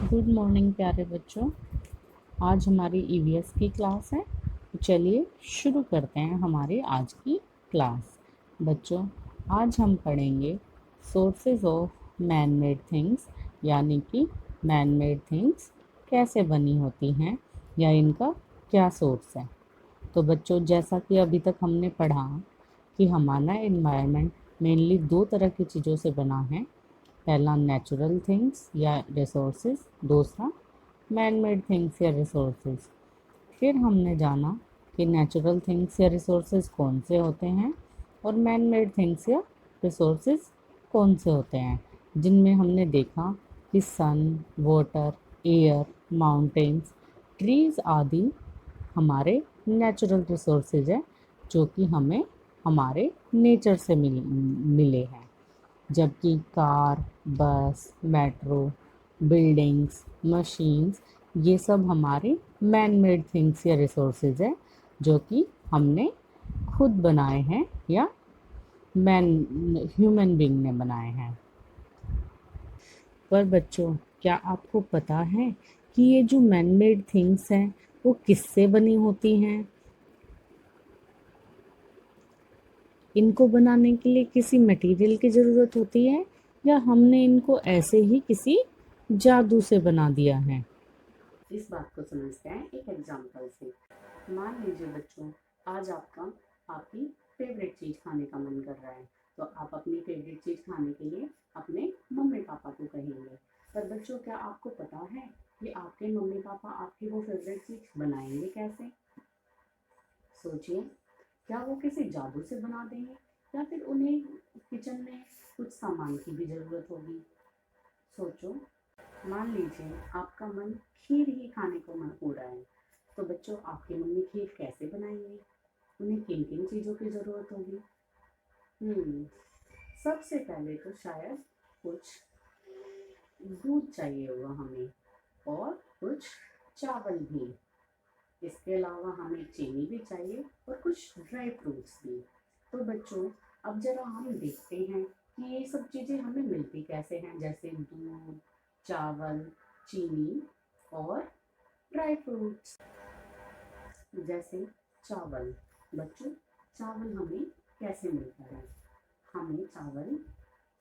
Good morning प्यारे बच्चों। आज हमारी ईवीएस की क्लास है। तो चलिए शुरू करते हैं हमारी आज की क्लास। बच्चों, आज हम पढ़ेंगे sources of man made things, यानी कि मैन मेड थिंग्स कैसे बनी होती हैं या इनका क्या सोर्स है। तो बच्चों, जैसा कि अभी तक हमने पढ़ा कि हमारा एनवायरनमेंट मेनली दो तरह की चीज़ों से बना है। पहला नेचुरल थिंग्स या रिसोर्सेज, दूसरा मैन मेड थिंग्स या रिसोर्सेज। फिर हमने जाना कि नेचुरल थिंग्स या रिसोर्सेज कौन से होते हैं और मैन मेड थिंग्स या रिसोर्सेज कौन से होते हैं, जिनमें हमने देखा कि सन, वाटर, एयर, माउंटेन्स, ट्रीज आदि हमारे नेचुरल रिसोर्सेज हैं, जो कि हमें हमारे नेचर से मिले हैं। जबकि कार, बस, मेट्रो, बिल्डिंग्स, मशीन्स, ये सब हमारे मैन मेड थिंग्स या रिसोर्सेज है, जो कि हमने खुद बनाए हैं या मैन ह्यूमन बीइंग ने बनाए हैं। पर बच्चों, क्या आपको पता है कि ये जो मैन मेड थिंग्स हैं वो किससे बनी होती हैं? इनको बनाने के लिए किसी मटेरियल की ज़रूरत होती है या हमने इनको ऐसे ही किसी जादू से बना दिया है? इस बात को समझते हैं एक एग्जांपल से। मान लीजिए बच्चों, आज आपकी फेवरेट चीज़ खाने का मन कर रहा है, तो आप अपनी फेवरेट चीज़ खाने के लिए अपने मम्मी पापा को कहेंगे। पर बच्चों, क्या आपको पता है कि आपके मम्मी पापा आपकी वो फेवरेट चीज़ बनाएंगे कैसे? सोचिए, क्या वो किसी जादू से बना देंगे या फिर उन्हें किचन में कुछ सामान की भी ज़रूरत होगी? सोचो। मान लीजिए आपका मन खीर ही खाने को मन हो रहा है, तो बच्चों आपकी मम्मी खीर कैसे बनाएंगे? उन्हें किन किन चीज़ों की ज़रूरत होगी? हम्म सबसे पहले तो शायद कुछ दूध चाहिए होगा हमें, और कुछ चावल भी। इसके अलावा हमें चीनी भी चाहिए और कुछ ड्राई फ्रूट्स भी। तो बच्चों, अब जरा हम देखते हैं कि ये सब चीज़ें हमें मिलती कैसे हैं, जैसे दूध, चावल, चीनी और ड्राई फ्रूट्स। जैसे चावल। बच्चों, चावल हमें कैसे मिलता है? हमें चावल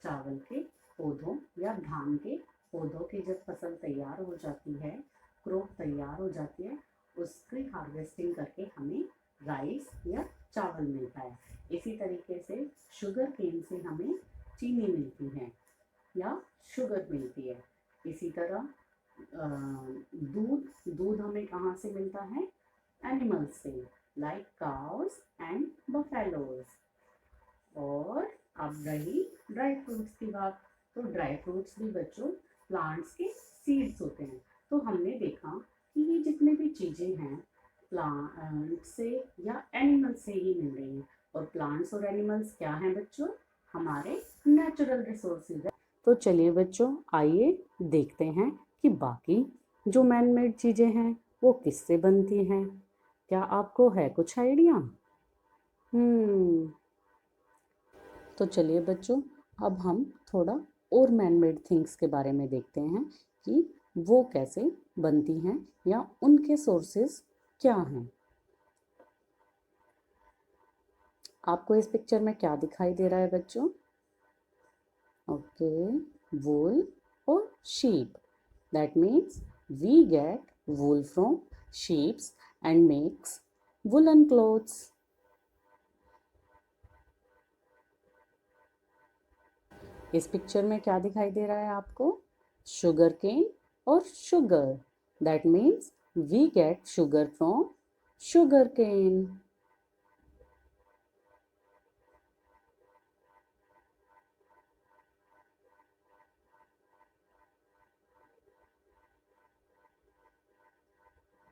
चावल के पौधों या धान के पौधों की जब फसल तैयार हो जाती है, क्रॉप तैयार हो जाती है, उसकी हार्वेस्टिंग करके हमें राइस या चावल मिलता है। इसी तरीके से शुगर केन से हमें चीनी मिलती है या शुगर मिलती है। इसी तरह दूध दूध हमें कहाँ से मिलता है? एनिमल्स से, लाइक काउस एंड बफेलोज। और अब रही ड्राई फ्रूट्स की बात, तो ड्राई फ्रूट्स भी बच्चों प्लांट्स के सीड्स होते हैं। तो हमने देखा कि ये जितने भी चीज़ें हैं प्लांट से या एनिमल से ही मिल रही हैं। और प्लांट्स और एनिमल्स क्या हैं बच्चों? हमारे नेचुरल रिसोर्सेज है। तो चलिए बच्चों, आइए देखते हैं कि बाकी जो मैन मेड चीज़ें हैं वो किससे बनती हैं। क्या आपको है कुछ आइडिया? हम्म तो चलिए बच्चों, अब हम थोड़ा और मैन मेड थिंग्स के बारे में देखते हैं कि वो कैसे बनती हैं या उनके सोर्सेस क्या हैं। आपको इस पिक्चर में क्या दिखाई दे रहा है बच्चों? ओके, वूल और sheep. That means we get wool from sheeps and makes woolen clothes. इस पिक्चर में क्या दिखाई दे रहा है आपको? शुगर केन और sugar. That means we get sugar from sugar cane.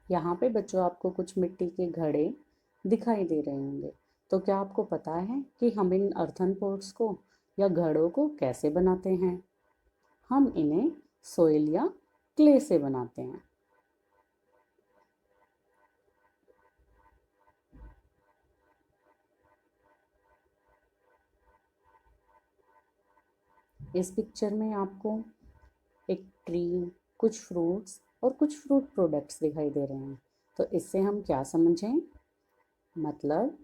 यहाँ पे बच्चों आपको कुछ मिट्टी के घड़े दिखाई दे रहे होंगे। तो क्या आपको पता है कि हम इन अर्थन पोट्स को या घड़ों को कैसे बनाते हैं? हम इन्हें सोइल या क्ले से बनाते हैं। इस पिक्चर में आपको एक ट्री, कुछ फ्रूट्स और कुछ फ्रूट प्रोडक्ट्स दिखाई दे रहे हैं। तो इससे हम क्या समझें, मतलब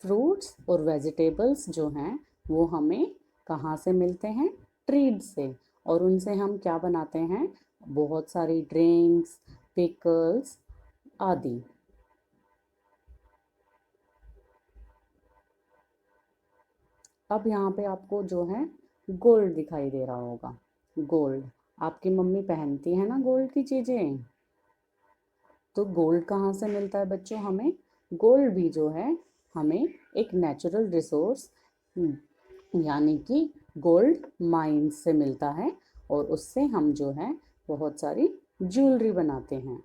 फ्रूट्स और वेजिटेबल्स जो हैं वो हमें कहाँ से मिलते हैं, ट्रीज से, और उनसे हम क्या बनाते हैं, बहुत सारी ड्रिंक्स, पिकल्स आदि। अब यहाँ पे आपको जो है गोल्ड दिखाई दे रहा होगा। गोल्ड आपकी मम्मी पहनती है ना गोल्ड की चीज़ें। तो गोल्ड कहाँ से मिलता है बच्चों हमें, गोल्ड भी जो है हमें एक नेचुरल रिसोर्स यानी कि गोल्ड माइंस से मिलता है, और उससे हम जो है बहुत सारी ज्वेलरी बनाते हैं।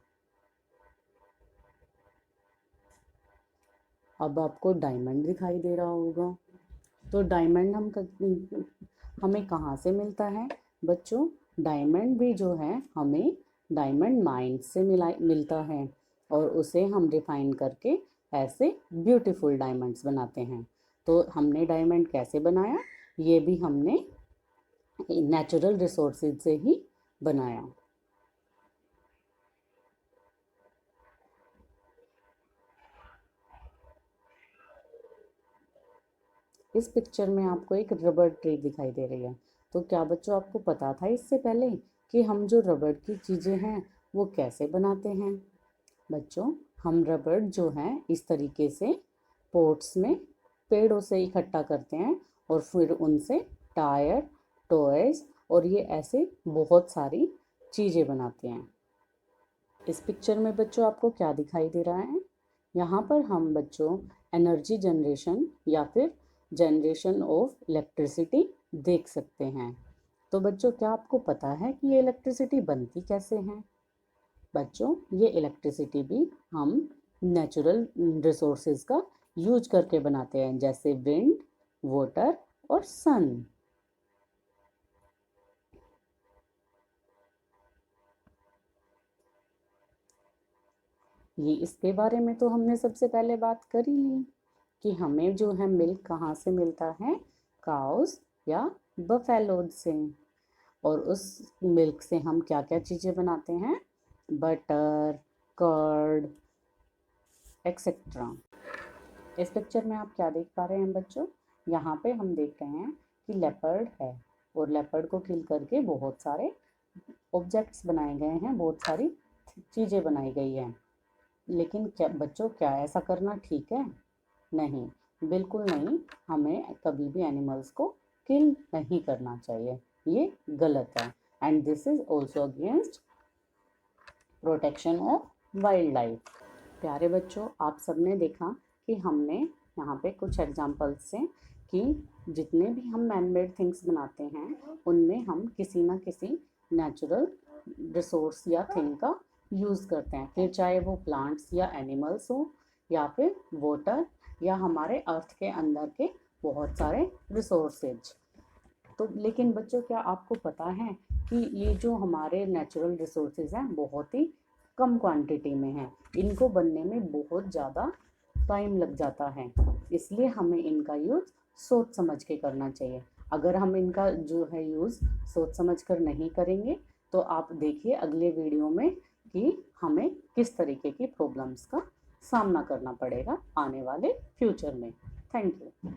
अब आपको डायमंड दिखाई दे रहा होगा। तो डायमंड हमें कहाँ से मिलता है बच्चों, डायमंड भी जो है हमें डायमंड माइन से मिलता है, और उसे हम रिफाइन करके ऐसे ब्यूटीफुल डायमंड्स बनाते हैं। तो हमने डायमंड कैसे बनाया, ये भी हमने नेचुरल रिसोर्सेज से ही बनाया। इस पिक्चर में आपको एक रबड़ ट्री दिखाई दे रही है। तो क्या बच्चों आपको पता था इससे पहले कि हम जो रबड़ की चीज़ें हैं वो कैसे बनाते हैं। बच्चों हम रबड़ जो है इस तरीके से पोट्स में पेड़ों से इकट्ठा करते हैं, और फिर उनसे टायर, टॉयज और ये ऐसे बहुत सारी चीज़ें बनाते हैं। इस पिक्चर में बच्चों आपको क्या दिखाई दे रहा है, यहाँ पर हम बच्चों एनर्जी जनरेशन या फिर जनरेशन ऑफ इलेक्ट्रिसिटी देख सकते हैं। तो बच्चों क्या आपको पता है कि ये इलेक्ट्रिसिटी बनती कैसे है। बच्चों ये इलेक्ट्रिसिटी भी हम नेचुरल रिसोर्सेज का यूज करके बनाते हैं, जैसे विंड, वाटर और सन। ये इसके बारे में तो हमने सबसे पहले बात कर ही ली कि हमें जो है मिल्क कहाँ से मिलता है, काउस या बफेलोज से, और उस मिल्क से हम क्या क्या चीज़ें बनाते हैं, बटर, कर्ड एक्सेट्रा। इस पिक्चर में आप क्या देख पा रहे हैं बच्चों, यहाँ पे हम देख रहे हैं कि लेपर्ड है, और लेपर्ड को किल करके बहुत सारे ऑब्जेक्ट्स बनाए गए हैं, बहुत सारी चीज़ें बनाई गई हैं। लेकिन क्या बच्चों क्या ऐसा करना ठीक है, नहीं, बिल्कुल नहीं। हमें कभी भी एनिमल्स को किल नहीं करना चाहिए, ये गलत है, and this is also against protection of wild life. प्यारे बच्चों आप सबने देखा कि हमने यहाँ पे कुछ एग्जाम्पल्स से कि जितने भी हम मैन मेड थिंग्स बनाते हैं उनमें हम किसी ना किसी नेचुरल रिसोर्स या थिंग का यूज़ करते हैं, फिर चाहे वो प्लांट्स या एनिमल्स हो, या फिर वाटर, या हमारे अर्थ के अंदर के बहुत सारे रिसोर्सेज। तो लेकिन बच्चों क्या आपको पता है कि ये जो हमारे नेचुरल रिसोर्सेज हैं बहुत ही कम क्वांटिटी में हैं, इनको बनने में बहुत ज़्यादा टाइम लग जाता है, इसलिए हमें इनका यूज़ सोच समझ के करना चाहिए। अगर हम इनका जो है यूज़ सोच समझ कर नहीं करेंगे तो आप देखिए अगले वीडियो में कि हमें किस तरीके की प्रॉब्लम्स का सामना करना पड़ेगा आने वाले फ्यूचर में। Thank you.